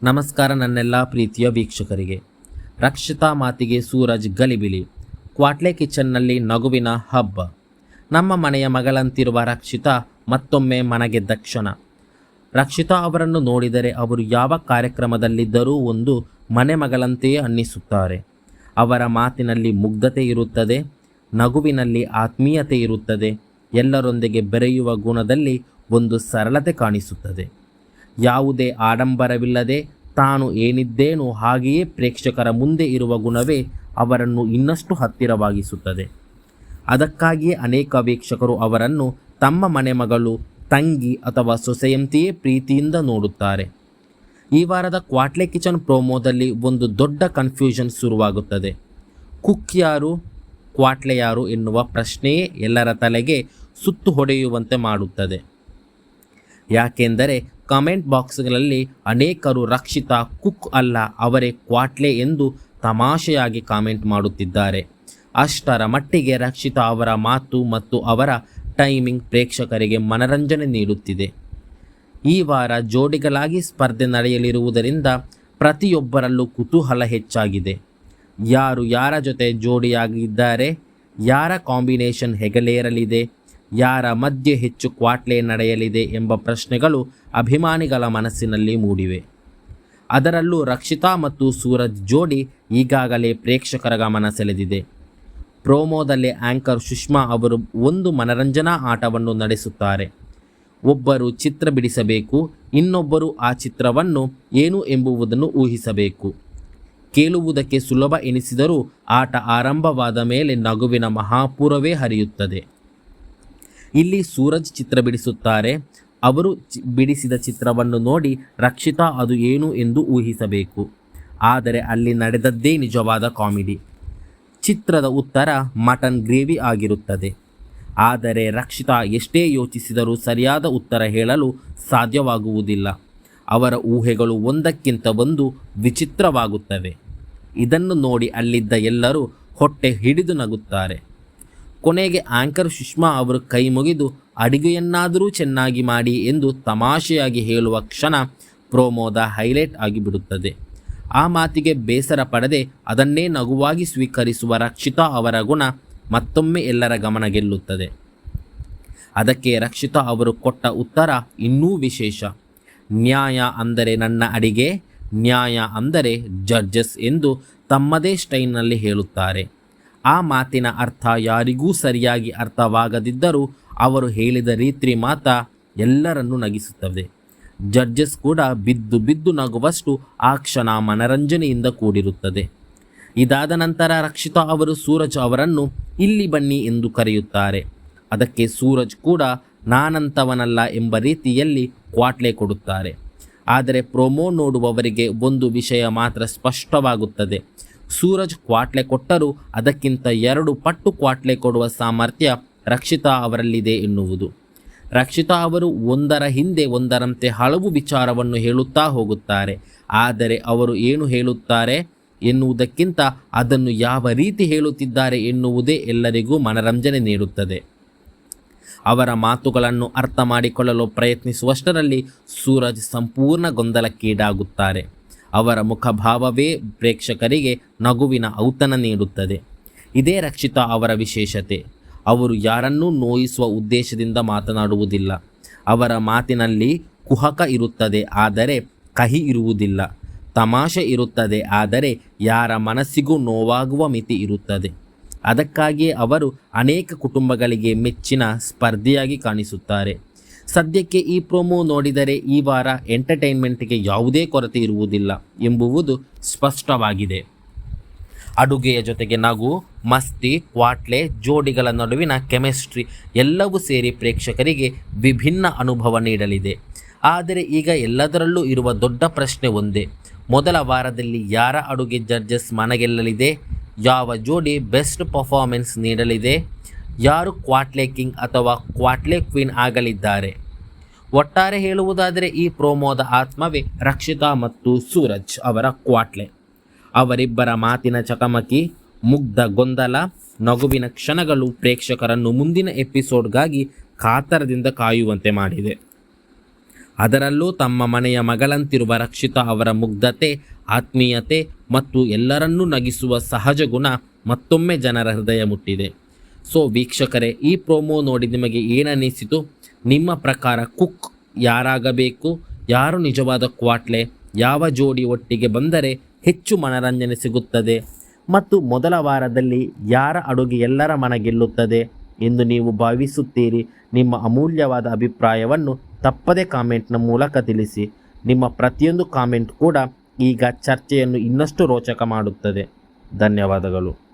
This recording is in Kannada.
ನಮಸ್ಕಾರ ನನ್ನೆಲ್ಲ ಪ್ರೀತಿಯ ವೀಕ್ಷಕರಿಗೆ. ರಕ್ಷಿತಾ ಮಾತಿಗೆ ಸೂರಜ್ ಗಲಿಬಿಲಿ. ಕ್ವಾಟ್ಲೆ ಕಿಚನ್ನಲ್ಲಿ ನಗುವಿನ ಹಬ್ಬ. ನಮ್ಮ ಮನೆಯ ಮಗಳಂತಿರುವ ರಕ್ಷಿತಾ ಮತ್ತೊಮ್ಮೆ ಮನಗೆದ್ದ ಕ್ಷಣ. ರಕ್ಷಿತಾ ಅವರನ್ನು ನೋಡಿದರೆ ಅವರು ಯಾವ ಕಾರ್ಯಕ್ರಮದಲ್ಲಿದ್ದರೂ ಒಂದು ಮನೆ ಮಗಳಂತೆಯೇ ಅನ್ನಿಸುತ್ತಾರೆ. ಅವರ ಮಾತಿನಲ್ಲಿ ಮುಗ್ಧತೆ ಇರುತ್ತದೆ, ನಗುವಿನಲ್ಲಿ ಆತ್ಮೀಯತೆ ಇರುತ್ತದೆ, ಎಲ್ಲರೊಂದಿಗೆ ಬೆರೆಯುವ ಗುಣದಲ್ಲಿ ಒಂದು ಸರಳತೆ ಕಾಣಿಸುತ್ತದೆ. ಯಾವುದೇ ಆಡಂಬರವಿಲ್ಲದೆ ತಾನು ಏನಿದ್ದೇನೋ ಹಾಗೆಯೇ ಪ್ರೇಕ್ಷಕರ ಮುಂದೆ ಇರುವ ಗುಣವೇ ಅವರನ್ನು ಇನ್ನಷ್ಟು ಹತ್ತಿರವಾಗಿಸುತ್ತದೆ. ಅದಕ್ಕಾಗಿಯೇ ಅನೇಕ ವೀಕ್ಷಕರು ಅವರನ್ನು ತಮ್ಮ ಮನೆ ಮಗಳು, ತಂಗಿ ಅಥವಾ ಸೊಸೆಯಂತೆಯೇ ಪ್ರೀತಿಯಿಂದ ನೋಡುತ್ತಾರೆ. ಈ ವಾರದ ಕ್ವಾಟ್ಲೆ ಕಿಚನ್ ಪ್ರೋಮೋದಲ್ಲಿ ಒಂದು ದೊಡ್ಡ ಕನ್ಫ್ಯೂಷನ್ ಶುರುವಾಗುತ್ತದೆ. ಕುಕ್ ಯಾರು, ಕ್ವಾಟ್ಲೆ ಯಾರು ಎನ್ನುವ ಪ್ರಶ್ನೆಯೇ ಎಲ್ಲರ ತಲೆಗೆ ಸುತ್ತು ಹೊಡೆಯುವಂತೆ ಮಾಡುತ್ತದೆ. ಯಾಕೆಂದರೆ ಕಮೆಂಟ್ ಬಾಕ್ಸ್ಗಳಲ್ಲಿ ಅನೇಕರು ರಕ್ಷಿತಾ ಕುಕ್ ಅಲ್ಲ, ಅವರೇ ಕ್ವಾಟ್ಲೆ ಎಂದು ತಮಾಷೆಯಾಗಿ ಕಾಮೆಂಟ್ ಮಾಡುತ್ತಿದ್ದಾರೆ. ಅಷ್ಟರ ಮಟ್ಟಿಗೆ ರಕ್ಷಿತಾ ಅವರ ಮಾತು ಮತ್ತು ಅವರ ಟೈಮಿಂಗ್ ಪ್ರೇಕ್ಷಕರಿಗೆ ಮನರಂಜನೆ ನೀಡುತ್ತಿದೆ. ಈ ವಾರ ಜೋಡಿಗಳಾಗಿ ಸ್ಪರ್ಧೆ ನಡೆಯಲಿರುವುದರಿಂದ ಪ್ರತಿಯೊಬ್ಬರಲ್ಲೂ ಕುತೂಹಲ ಹೆಚ್ಚಾಗಿದೆ. ಯಾರು ಯಾರ ಜೊತೆ ಜೋಡಿಯಾಗಿದ್ದಾರೆ, ಯಾರ ಕಾಂಬಿನೇಷನ್ ಹೆಗಲೇರಲಿದೆ, ಯಾರ ಮಧ್ಯೆ ಹೆಚ್ಚು ಕ್ವಾಟ್ಲೆ ನಡೆಯಲಿದೆ ಎಂಬ ಪ್ರಶ್ನೆಗಳು ಅಭಿಮಾನಿಗಳ ಮನಸ್ಸಿನಲ್ಲಿ ಮೂಡಿವೆ. ಅದರಲ್ಲೂ ರಕ್ಷಿತಾ ಮತ್ತು ಸೂರಜ್ ಜೋಡಿ ಈಗಾಗಲೇ ಪ್ರೇಕ್ಷಕರ ಗಮನ ಸೆಳೆದಿದೆ. ಪ್ರೋಮೋದಲ್ಲಿ ಆ್ಯಂಕರ್ ಸುಷ್ಮಾ ಅವರು ಒಂದು ಮನರಂಜನಾ ಆಟವನ್ನು ನಡೆಸುತ್ತಾರೆ. ಒಬ್ಬರು ಚಿತ್ರ ಬಿಡಿಸಬೇಕು, ಇನ್ನೊಬ್ಬರು ಆ ಚಿತ್ರವನ್ನು ಏನು ಎಂಬುದನ್ನು ಊಹಿಸಬೇಕು. ಕೇಳುವುದಕ್ಕೆ ಸುಲಭ ಎನಿಸಿದರೂ ಆಟ ಆರಂಭವಾದ ಮೇಲೆ ನಗುವಿನ ಮಹಾಪೂರವೇ ಹರಿಯುತ್ತದೆ. ಇಲ್ಲಿ ಸೂರಜ್ ಚಿತ್ರ ಬಿಡಿಸುತ್ತಾರೆ. ಅವರು ಬಿಡಿಸಿದ ಚಿತ್ರವನ್ನು ನೋಡಿ ರಕ್ಷಿತಾ ಅದು ಏನು ಎಂದು ಊಹಿಸಬೇಕು. ಆದರೆ ಅಲ್ಲಿ ನಡೆದದ್ದೇ ನಿಜವಾದ ಕಾಮಿಡಿ. ಚಿತ್ರದ ಉತ್ತರ ಮಟನ್ ಗ್ರೇವಿ ಆಗಿರುತ್ತದೆ. ಆದರೆ ರಕ್ಷಿತಾ ಎಷ್ಟೇ ಯೋಚಿಸಿದರೂ ಸರಿಯಾದ ಉತ್ತರ ಹೇಳಲು ಸಾಧ್ಯವಾಗುವುದಿಲ್ಲ. ಅವರ ಊಹೆಗಳು ಒಂದಕ್ಕಿಂತ ಒಂದು ವಿಚಿತ್ರವಾಗುತ್ತವೆ. ಇದನ್ನು ನೋಡಿ ಅಲ್ಲಿದ್ದ ಎಲ್ಲರೂ ಹೊಟ್ಟೆ ಹಿಡಿದು ನಗುತ್ತಾರೆ. ಕೊನೆಗೆ ಆ್ಯಂಕರ್ ಸುಷ್ಮಾ ಅವರು ಕೈ ಮುಗಿದು ಅಡಿಗೆಯನ್ನಾದರೂ ಚೆನ್ನಾಗಿ ಮಾಡಿ ಎಂದು ತಮಾಷೆಯಾಗಿ ಹೇಳುವ ಕ್ಷಣ ಪ್ರೋಮೋದ ಹೈಲೈಟ್ ಆಗಿಬಿಡುತ್ತದೆ. ಆ ಮಾತಿಗೆ ಬೇಸರ ಪಡದೆ ಅದನ್ನೇ ನಗುವಾಗಿ ಸ್ವೀಕರಿಸುವ ರಕ್ಷಿತಾ ಅವರ ಗುಣ ಮತ್ತೊಮ್ಮೆ ಎಲ್ಲರ ಗಮನ ಗೆಲ್ಲುತ್ತದೆ. ಅದಕ್ಕೆ ರಕ್ಷಿತಾ ಅವರು ಕೊಟ್ಟ ಉತ್ತರ ಇನ್ನೂ ವಿಶೇಷ. ನ್ಯಾಯ ಅಂದರೆ ನನ್ನ ಅಡಿಗೆ, ನ್ಯಾಯ ಅಂದರೆ ಜಡ್ಜಸ್ ಎಂದು ತಮ್ಮದೇ ಸ್ಟೈಲ್ನಲ್ಲಿ ಹೇಳುತ್ತಾರೆ. ಆ ಮಾತಿನ ಅರ್ಥ ಯಾರಿಗೂ ಸರಿಯಾಗಿ ಅರ್ಥವಾಗದಿದ್ದರೂ ಅವರು ಹೇಳಿದ ರೀತಿ ಮಾತ್ರ ಎಲ್ಲರನ್ನೂ ನಗಿಸುತ್ತದೆ. ಜಡ್ಜಸ್ ಕೂಡ ಬಿದ್ದು ಬಿದ್ದು ನಗುವಷ್ಟು ಆ ಕ್ಷಣ ಮನರಂಜನೆಯಿಂದ ಕೂಡಿರುತ್ತದೆ. ಇದಾದ ನಂತರ ರಕ್ಷಿತಾ ಅವರು ಸೂರಜ್ ಅವರನ್ನು ಇಲ್ಲಿ ಬನ್ನಿ ಎಂದು ಕರೆಯುತ್ತಾರೆ. ಅದಕ್ಕೆ ಸೂರಜ್ ಕೂಡ ನಾನಂತವನಲ್ಲ ಎಂಬ ರೀತಿಯಲ್ಲಿ ಕ್ವಾಟ್ಲೆ ಕೊಡುತ್ತಾರೆ. ಆದರೆ ಪ್ರೋಮೋ ನೋಡುವವರಿಗೆ ಒಂದು ವಿಷಯ ಮಾತ್ರ ಸ್ಪಷ್ಟವಾಗುತ್ತದೆ. ಸೂರಜ್ ಕ್ವಾಟ್ಲೆ ಕೊಟ್ಟರೂ ಅದಕ್ಕಿಂತ 2 ಪಟ್ಟು ಕ್ವಾಟ್ಲೆ ಕೊಡುವ ಸಾಮರ್ಥ್ಯ ರಕ್ಷಿತಾ ಅವರಲ್ಲಿದೆ ಎನ್ನುವುದು. ರಕ್ಷಿತಾ ಅವರು ಒಂದರ ಹಿಂದೆ ಒಂದರಂತೆ ಹಲವು ವಿಚಾರವನ್ನು ಹೇಳುತ್ತಾ ಹೋಗುತ್ತಾರೆ. ಆದರೆ ಅವರು ಏನು ಹೇಳುತ್ತಾರೆ ಎನ್ನುವುದಕ್ಕಿಂತ ಅದನ್ನು ಯಾವ ರೀತಿ ಹೇಳುತ್ತಿದ್ದಾರೆ ಎನ್ನುವುದೇ ಎಲ್ಲರಿಗೂ ಮನರಂಜನೆ ನೀಡುತ್ತದೆ. ಅವರ ಮಾತುಗಳನ್ನು ಅರ್ಥ ಮಾಡಿಕೊಳ್ಳಲು ಪ್ರಯತ್ನಿಸುವಷ್ಟರಲ್ಲಿ ಸೂರಜ್ ಸಂಪೂರ್ಣ ಗೊಂದಲಕ್ಕೀಡಾಗುತ್ತಾರೆ. ಅವರ ಮುಖಭಾವವೇ ಪ್ರೇಕ್ಷಕರಿಗೆ ನಗುವಿನ ಔತಣ ನೀಡುತ್ತದೆ. ಇದೇ ರಕ್ಷಿತಾ ಅವರ ವಿಶೇಷತೆ. ಅವರು ಯಾರನ್ನೂ ನೋಯಿಸುವ ಉದ್ದೇಶದಿಂದ ಮಾತನಾಡುವುದಿಲ್ಲ. ಅವರ ಮಾತಿನಲ್ಲಿ ಕುಹಕ ಇರುತ್ತದೆ, ಆದರೆ ಕಹಿ ಇರುವುದಿಲ್ಲ. ತಮಾಷೆ ಇರುತ್ತದೆ, ಆದರೆ ಯಾರ ಮನಸ್ಸಿಗೂ ನೋವಾಗುವ ಮಿತಿ ಇರುತ್ತದೆ. ಅದಕ್ಕಾಗಿಯೇ ಅವರು ಅನೇಕ ಕುಟುಂಬಗಳಿಗೆ ಮೆಚ್ಚಿನ ಸ್ಪರ್ಧಿಯಾಗಿ ಕಾಣಿಸುತ್ತಾರೆ. ಸದ್ಯಕ್ಕೆ ಈ ಪ್ರೋಮೋ ನೋಡಿದರೆ ಈ ವಾರ ಎಂಟರ್ಟೈನ್ಮೆಂಟ್ಗೆ ಯಾವುದೇ ಕೊರತೆ ಇರುವುದಿಲ್ಲ ಎಂಬುವುದು ಸ್ಪಷ್ಟವಾಗಿದೆ. ಅಡುಗೆಯ ಜೊತೆಗೆ ನಗು, ಮಸ್ತಿ, ಕ್ವಾಟ್ಲೆ, ಜೋಡಿಗಳ ನಡುವಿನ ಕೆಮಿಸ್ಟ್ರಿ ಎಲ್ಲವೂ ಸೇರಿ ಪ್ರೇಕ್ಷಕರಿಗೆ ವಿಭಿನ್ನ ಅನುಭವ ನೀಡಲಿದೆ. ಆದರೆ ಈಗ ಎಲ್ಲದರಲ್ಲೂ ಇರುವ ದೊಡ್ಡ ಪ್ರಶ್ನೆ ಒಂದೇ. ಮೊದಲ ವಾರದಲ್ಲಿ ಯಾರ ಅಡುಗೆ ಜಡ್ಜಸ್ ಮನಗೆಲ್ಲಲಿದೆ? ಯಾವ ಜೋಡಿ ಬೆಸ್ಟ್ ಪರ್ಫಾರ್ಮೆನ್ಸ್ ನೀಡಲಿದೆ? ಯಾರು ಕ್ವಾಟ್ಲೆ ಕಿಂಗ್ ಅಥವಾ ಕ್ವಾಟ್ಲೆ ಕ್ವೀನ್ ಆಗಲಿದ್ದಾರೆ? ಒಟ್ಟಾರೆ ಹೇಳುವುದಾದರೆ ಈ ಪ್ರೋಮೋದ ಆತ್ಮವೇ ರಕ್ಷಿತಾ ಮತ್ತು ಸೂರಜ್ ಅವರ ಕ್ವಾಟ್ಲೆ. ಅವರಿಬ್ಬರ ಮಾತಿನ ಚಕಮಕಿ, ಮುಗ್ಧ ಗೊಂದಲ, ನಗುವಿನ ಕ್ಷಣಗಳು ಪ್ರೇಕ್ಷಕರನ್ನು ಮುಂದಿನ ಎಪಿಸೋಡ್ಗಾಗಿ ಕಾತರದಿಂದ ಕಾಯುವಂತೆ ಮಾಡಿದೆ. ಅದರಲ್ಲೂ ತಮ್ಮ ಮನೆಯ ಮಗಳಂತಿರುವ ರಕ್ಷಿತಾ ಅವರ ಮುಗ್ಧತೆ, ಆತ್ಮೀಯತೆ ಮತ್ತು ಎಲ್ಲರನ್ನೂ ನಗಿಸುವ ಸಹಜ ಗುಣ ಮತ್ತೊಮ್ಮೆ ಜನರ ಹೃದಯ ಮುಟ್ಟಿದೆ. ಸೊ ವೀಕ್ಷಕರೇ, ಈ ಪ್ರೋಮೋ ನೋಡಿ ನಿಮಗೆ ಏನನ್ನಿಸಿತು? ನಿಮ್ಮ ಪ್ರಕಾರ ಕುಕ್ ಯಾರಾಗಬೇಕು? ಯಾರು ನಿಜವಾದ ಕ್ವಾಟ್ಲೆ? ಯಾವ ಜೋಡಿ ಒಟ್ಟಿಗೆ ಬಂದರೆ ಹೆಚ್ಚು ಮನರಂಜನೆ ಸಿಗುತ್ತದೆ? ಮತ್ತು ಮೊದಲ ವಾರದಲ್ಲಿ ಯಾರ ಅಡುಗೆ ಎಲ್ಲರ ಮನ ಗೆಲ್ಲುತ್ತದೆ ಎಂದು ನೀವು ಭಾವಿಸುತ್ತೀರಿ? ನಿಮ್ಮ ಅಮೂಲ್ಯವಾದ ಅಭಿಪ್ರಾಯವನ್ನು ತಪ್ಪದೆ ಕಾಮೆಂಟ್ನ ಮೂಲಕ ತಿಳಿಸಿ. ನಿಮ್ಮ ಪ್ರತಿಯೊಂದು ಕಾಮೆಂಟ್ ಕೂಡ ಈಗ ಚರ್ಚೆಯನ್ನು ಇನ್ನಷ್ಟು ರೋಚಕ ಮಾಡುತ್ತದೆ. ಧನ್ಯವಾದಗಳು.